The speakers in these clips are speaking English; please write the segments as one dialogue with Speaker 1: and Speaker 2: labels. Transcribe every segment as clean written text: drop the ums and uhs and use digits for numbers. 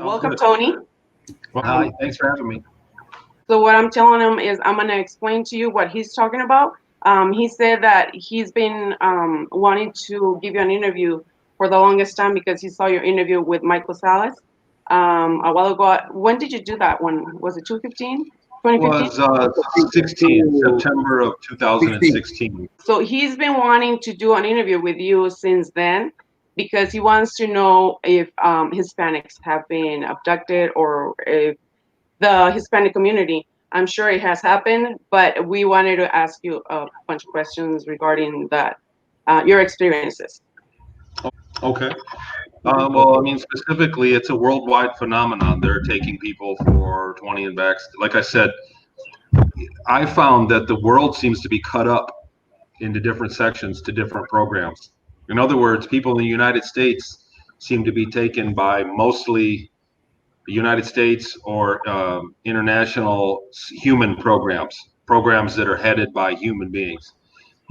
Speaker 1: Welcome, Tony.
Speaker 2: Well, hi, thanks for having me.
Speaker 1: So what I'm telling him is I'm going to explain to you what he's talking about. He said that he's been wanting to give you an interview for the longest time because he saw your interview with Michael Salas a while ago. When did you do that one? Was it 2015?
Speaker 2: It was September of 2016.
Speaker 1: So he's been wanting to do an interview with you since then because he wants to know if Hispanics have been abducted or if the Hispanic community. I'm sure it has happened, but we wanted to ask you a bunch of questions regarding that, your experiences.
Speaker 2: Okay. Well, I mean, specifically, it's a worldwide phenomenon. They're taking people for 20 and backs. Like I said, I found that the world seems to be cut up into different sections to different programs. In other words, people in the United States seem to be taken by mostly the United States or international human programs that are headed by human beings.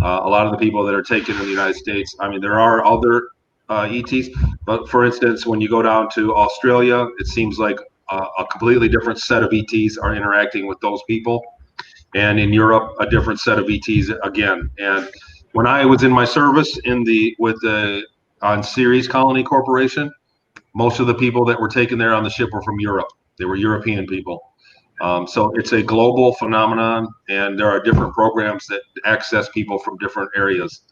Speaker 2: A lot of the people that are taken in the United States, I mean, there are other ETs, but for instance, when you go down to Australia, it seems like a completely different set of ETs are interacting with those people. And in Europe, a different set of ETs again. And when I was in my service on Ceres Colony Corporation, most of the people that were taken there on the ship were from Europe. They were European people. So it's a global phenomenon, and there are different programs that access people from different areas.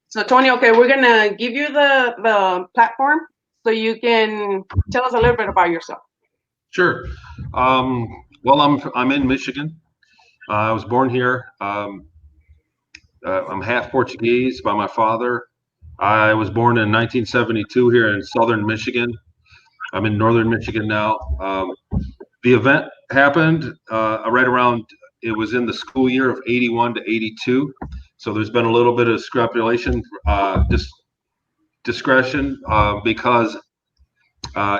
Speaker 1: So Tony, okay, we're gonna give you the platform so you can tell us a little bit about yourself.
Speaker 2: Sure. Well, I'm in Michigan. I was born here. I'm half Portuguese by my father. I was born in 1972 here in southern Michigan. I'm in northern Michigan now. The event happened right around, it was in the school year of 81 to 82. So there's been a little bit of discretion because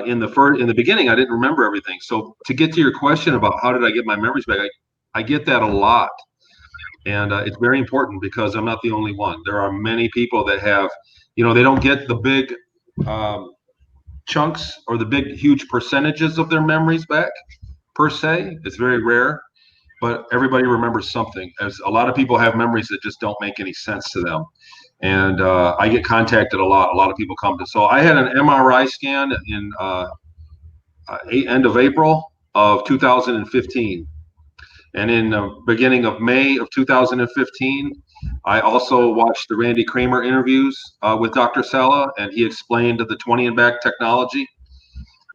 Speaker 2: in the beginning, I didn't remember everything. So to get to your question about how did I get my memories back, I get that a lot. And it's very important because I'm not the only one. There are many people that have, they don't get the big chunks or the big, huge percentages of their memories back per se. It's very rare, but everybody remembers something. As a lot of people have memories that just don't make any sense to them. And I get contacted a lot. A lot of people come to. So I had an MRI scan in end of April of 2015. And in the beginning of May of 2015, I also watched the Randy Kramer interviews with Dr. Sala, and he explained the 20 and back technology.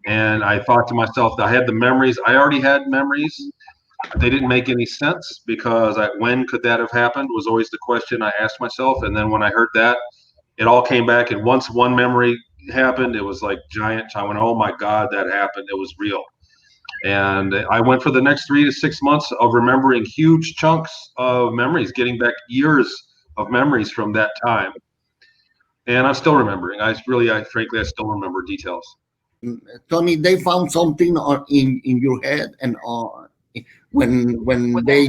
Speaker 2: And I thought to myself, I had the memories. I already had memories. They didn't make any sense because when could that have happened was always the question I asked myself. And then when I heard that, it all came back. And once one memory happened, it was like giant. I went, oh my God, that happened. It was real. And I went for the next 3 to 6 months of remembering huge chunks of memories, getting back years of memories from that time. And I'm still remembering. Frankly, I still remember details.
Speaker 3: Tony, they found something in your head, and when they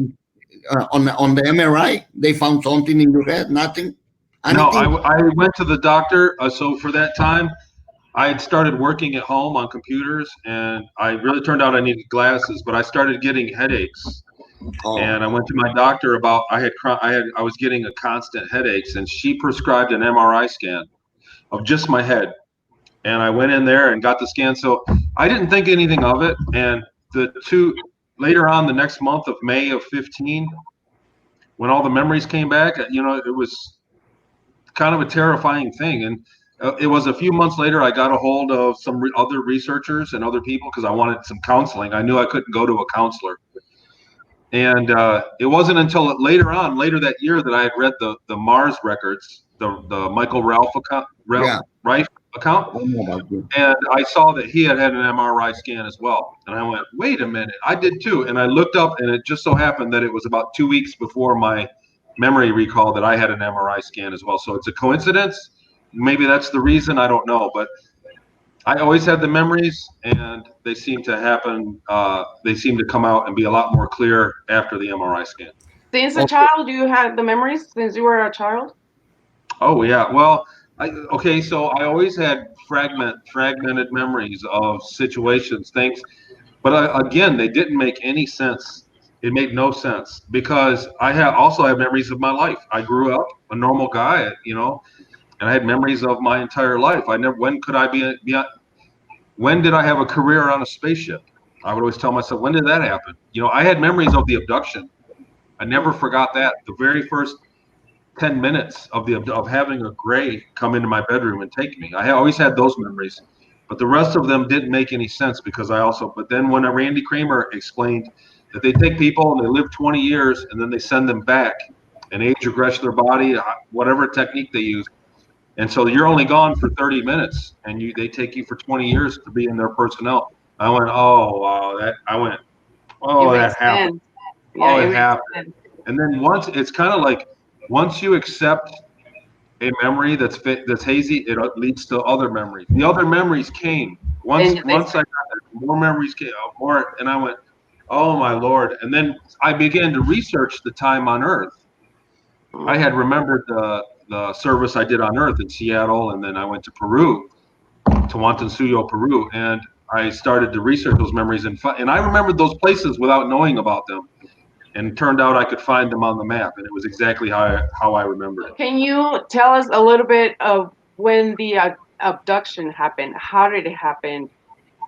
Speaker 3: on the MRI, they found something in your head. Nothing.
Speaker 2: No, I went to the doctor. So for that time, I had started working at home on computers, and I really turned out I needed glasses, but I started getting headaches. Oh. And I went to my doctor about I was getting a constant headaches, and she prescribed an MRI scan of just my head. And I went in there and got the scan. So I didn't think anything of it. And later on the next month of May of 15, when all the memories came back, it was kind of a terrifying thing. And it was a few months later, I got a hold of some other researchers and other people because I wanted some counseling. I knew I couldn't go to a counselor. And it wasn't until later that year that I had read the Mars records, the Michael Ralph account, and I saw that he had an MRI scan as well. And I went, wait a minute, I did too. And I looked up, and it just so happened that it was about 2 weeks before my memory recall that I had an MRI scan as well. So it's a coincidence. Maybe that's the reason, I don't know, but I always had the memories, and they seem to happen. They seem to come out and be a lot more clear after the MRI scan.
Speaker 1: Since a child, you had the memories since you were a child?
Speaker 2: Oh yeah. Well, Okay, so I always had fragmented memories of situations, things, but again, they didn't make any sense. It made no sense because I also have memories of my life. I grew up a normal guy, you know, and I had memories of my entire life. I never, when could I when did I have a career on a spaceship? I would always tell myself, when did that happen? You know, I had memories of the abduction. I never forgot that. The very first 10 minutes of having a gray come into my bedroom and take me. I always had those memories, but the rest of them didn't make any sense because but then when Randy Kramer explained that they take people and they live 20 years and then they send them back and age regress their body, whatever technique they use. And so you're only gone for 30 minutes and they take you for 20 years to be in their personnel. I went, oh, wow,
Speaker 1: It
Speaker 2: oh,
Speaker 1: makes
Speaker 2: that happened.
Speaker 1: sense. Yeah,
Speaker 2: Oh,
Speaker 1: it
Speaker 2: it
Speaker 1: makes
Speaker 2: happened.
Speaker 1: sense.
Speaker 2: And then it's kind of like once you accept a memory that's hazy, it leads to other memories. The other memories came once
Speaker 1: And
Speaker 2: I got there, more memories came, more, and I went, oh my Lord. And then I began to research the time on Earth. I had remembered the service I did on Earth in Seattle, and then I went to Peru, to Huantansuyo, Peru, and I started to research those memories, and I remembered those places without knowing about them. And it turned out I could find them on the map, and it was exactly how I remembered it.
Speaker 1: Can you tell us a little bit of when the abduction happened? How did it happen?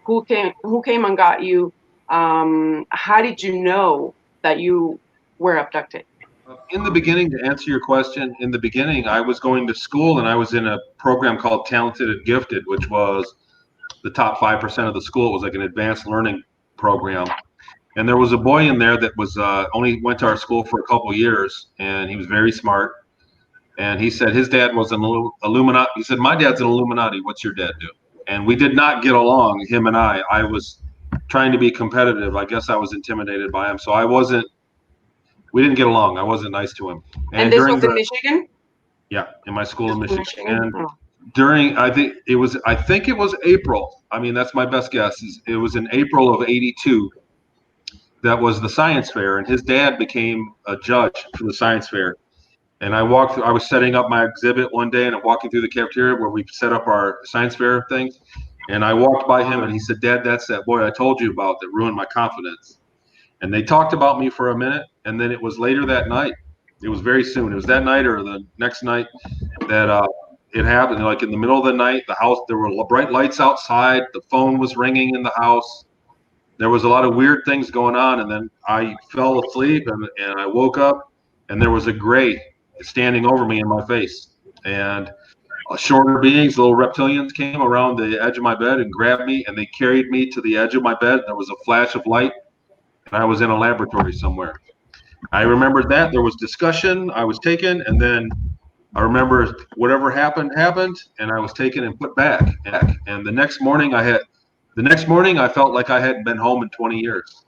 Speaker 1: Who came and got you? How did you know that you were abducted?
Speaker 2: In the beginning, to answer your question, in the beginning, I was going to school and I was in a program called Talented and Gifted, which was the top 5% of the school. It was like an advanced learning program. And there was a boy in there that was only went to our school for a couple of years, and he was very smart. And he said his dad was an Illuminati. He said, my dad's an Illuminati. What's your dad do? And we did not get along, him and I. I was trying to be competitive. I guess I was intimidated by him. So we didn't get along. I wasn't nice to him.
Speaker 1: And this was in Michigan?
Speaker 2: Yeah, in my school in Michigan. And
Speaker 1: Oh.
Speaker 2: I think it was April. I mean, that's my best guess. It was in April of '82. That was the science fair, and his dad became a judge for the science fair. And I was setting up my exhibit one day, and I'm walking through the cafeteria where we set up our science fair things. And I walked by him, and he said, Dad, that's that boy I told you about that ruined my confidence. And they talked about me for a minute, and then it was later that night. It was very soon. It was that night or the next night that it happened. Like in the middle of the night, the house, there were bright lights outside. The phone was ringing in the house. There was a lot of weird things going on, and then I fell asleep, and I woke up, and there was a gray standing over me in my face. And shorter beings, little reptilians, came around the edge of my bed and grabbed me, and they carried me to the edge of my bed. There was a flash of light, and I was in a laboratory somewhere. I remembered that. There was discussion. I was taken, and then I remember whatever happened, and I was taken and put back. And the next morning, I felt like I hadn't been home in 20 years.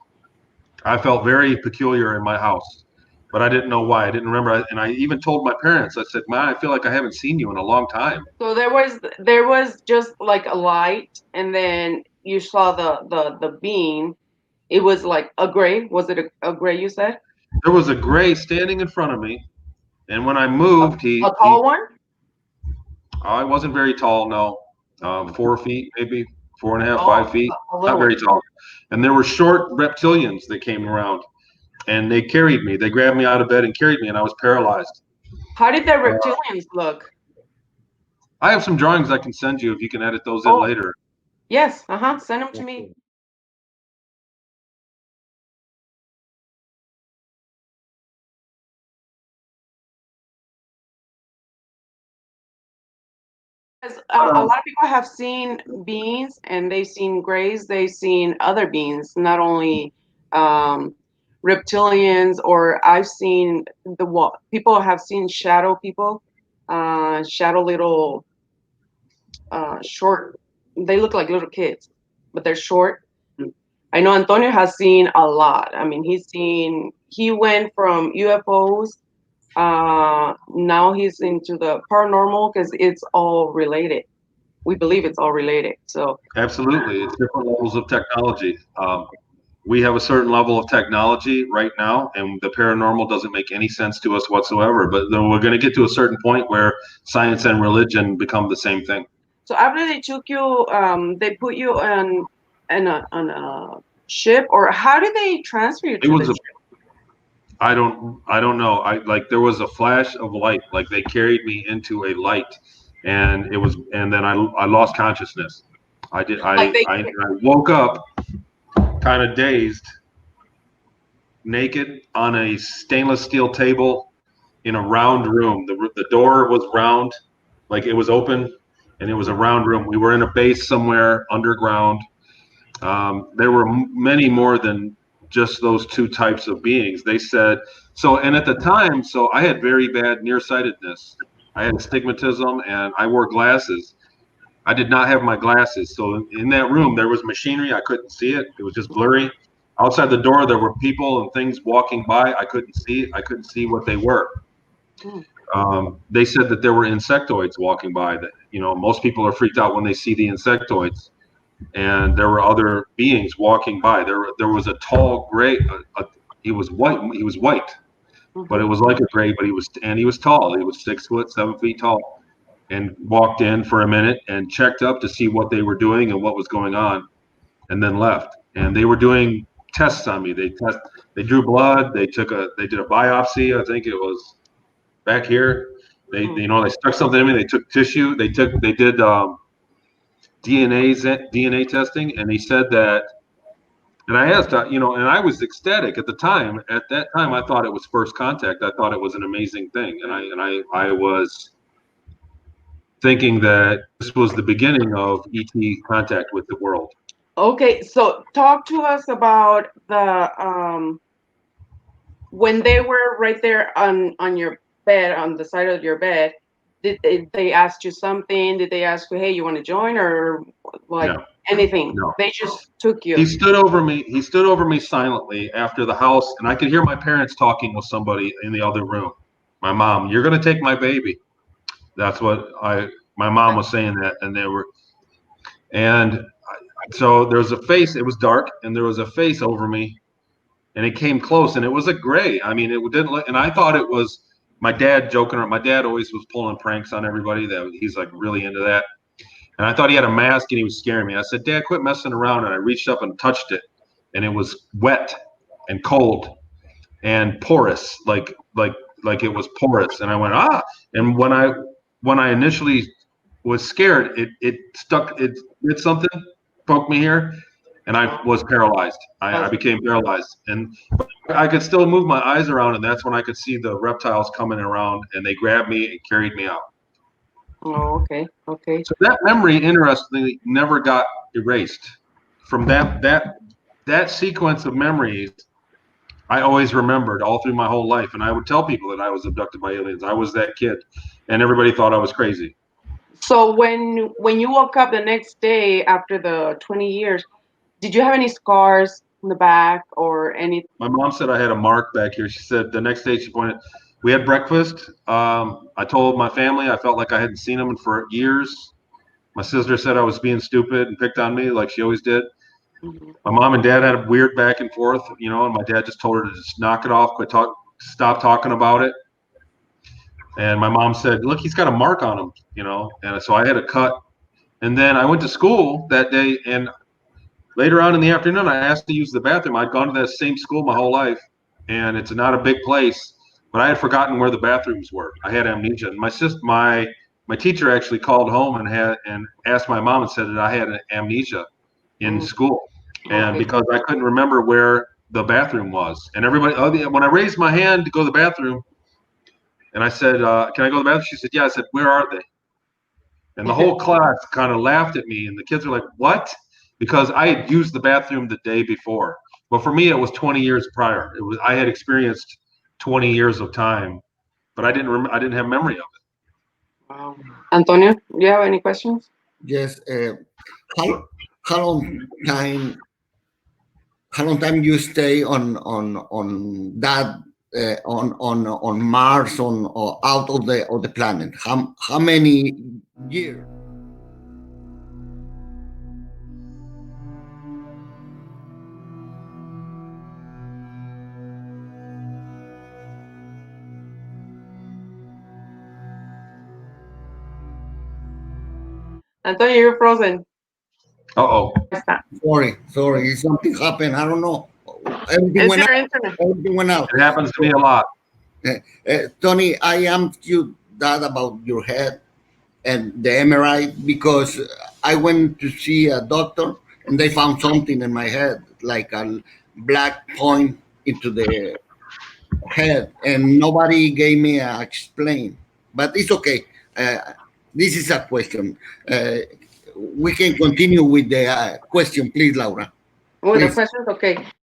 Speaker 2: I felt very peculiar in my house, but I didn't know why. I didn't remember. And I even told my parents, I said, Man, I feel like I haven't seen you in a long time.
Speaker 1: So there was just like a light, and then you saw the beam. It was like a gray. Was it a gray? You said
Speaker 2: There was a gray standing in front of me, and when I moved,
Speaker 1: a tall one.
Speaker 2: I wasn't very tall, no, 4 feet, maybe 4.5,
Speaker 1: Oh,
Speaker 2: 5 feet,
Speaker 1: a
Speaker 2: not
Speaker 1: little
Speaker 2: very
Speaker 1: one.
Speaker 2: tall. And there were short reptilians that came around, and they carried me. They grabbed me out of bed and carried me, and I was paralyzed.
Speaker 1: How did the reptilians look?
Speaker 2: I have some drawings I can send you if you can edit those in later.
Speaker 1: Yes. Send them to me. A lot of people have seen beings, and they've seen grays. They've seen other beings, not only reptilians. Or I've seen people have seen shadow people, shadow little short. They look like little kids, but they're short. I know Antonio has seen a lot. I mean, he went from UFOs. Now he's into the paranormal because it's all related. We believe it's all related. So
Speaker 2: Absolutely, it's different levels of technology. we have a certain level of technology right now, and the paranormal doesn't make any sense to us whatsoever. But then we're going to get to a certain point where science and religion become the same thing.
Speaker 1: So after they took you, they put you on a ship, or how did they transfer you to the ship?
Speaker 2: I don't know. There was a flash of light, like they carried me into a light, and then I lost consciousness. I woke up kind of dazed, naked on a stainless steel table in a round room. The door was round, like it was open, and it was a round room. We were in a base somewhere underground. There were many more than just those two types of beings. They said so, and at the time, so I had very bad nearsightedness. I had astigmatism, and I wore glasses. I did not have my glasses, so in that room there was machinery. I couldn't see it. It was just blurry. Outside the door there were people and things walking by. I couldn't see what they were. They said that there were insectoids walking by. That, you know, most people are freaked out when they see the insectoids. And there were other beings walking by. There was a tall gray. He was white. He was white, but it was like a gray. But he was tall. He was 6 foot, 7 feet tall, and walked in for a minute and checked up to see what they were doing and what was going on, and then left. And they were doing tests on me. They drew blood. They did a biopsy. I think it was back here. They stuck something in me. They took tissue. They did. DNA testing, and he said that, and I asked, and I was ecstatic at the time. At that time, I thought it was first contact. I thought it was an amazing thing, and I was thinking that this was the beginning of ET contact with the world.
Speaker 1: Okay, so talk to us about the when they were right there on your bed, on the side of your bed. Did they ask you something? Did they ask you, hey, you want to join, or like anything?
Speaker 2: No.
Speaker 1: They just took you.
Speaker 2: He stood over me silently after the house, and I could hear my parents talking with somebody in the other room. My mom, you're going to take my baby. That's what my mom was saying that, and so there was a face. It was dark, and there was a face over me, and it came close, and it was a gray. I mean, it didn't look, and I thought it was my dad joking around. My dad always was pulling pranks on everybody. That he's like really into that. And I thought he had a mask and he was scaring me. I said, Dad, quit messing around. And I reached up and touched it, and it was wet and cold and porous, like it was porous. And I went, ah. And when I initially was scared, it stuck. It did something, poked me here, and I was paralyzed. I became paralyzed, and I could still move my eyes around, and that's when I could see the reptiles coming around, and they grabbed me and carried me out.
Speaker 1: Oh, okay.
Speaker 2: So that memory, interestingly, never got erased. From that sequence of memories, I always remembered all through my whole life, and I would tell people that I was abducted by aliens. I was that kid, and everybody thought I was crazy.
Speaker 1: So when you woke up the next day after the 20 years, did you have any scars in the back or any?
Speaker 2: My mom said I had a mark back here. She said the next day she pointed. We had breakfast. I told my family I felt like I hadn't seen them for years. My sister said I was being stupid and picked on me like she always did. My mom and dad had a weird back and forth, and my dad just told her to just knock it off, stop talking about it. And my mom said, look, he's got a mark on him, and so I had a cut. And then I went to school that day, and later on in the afternoon, I asked to use the bathroom. I'd gone to that same school my whole life, and it's not a big place, but I had forgotten where the bathrooms were. I had amnesia. And my teacher actually called home and asked my mom and said that I had an amnesia in school, and because I couldn't remember where the bathroom was. And everybody, when I raised my hand to go to the bathroom, and I said, can I go to the bathroom? She said, yeah. I said, where are they? And the whole class kind of laughed at me, and the kids were like, what? Because I had used the bathroom the day before. But for me, it was 20 years prior. I had experienced 20 years of time, but I didn't have memory of it.
Speaker 1: Wow. Antonio, do you have any questions?
Speaker 3: Yes. How long time you stay on that on Mars or out of the planet? How many years?
Speaker 1: Antonio, you're frozen.
Speaker 2: Uh-oh.
Speaker 3: Sorry, something happened. I don't know. Everything
Speaker 1: It's
Speaker 3: went
Speaker 1: your
Speaker 3: out.
Speaker 1: internet.
Speaker 3: Everything went out.
Speaker 2: It happens to me a lot.
Speaker 3: Tony, I asked you that about your head and the MRI because I went to see a doctor and they found something in my head, like a black point into the head, and nobody gave me a explain. But it's okay. This is a question. We can continue with the question, please, Laura.
Speaker 1: With the
Speaker 3: Please.
Speaker 1: questions, okay.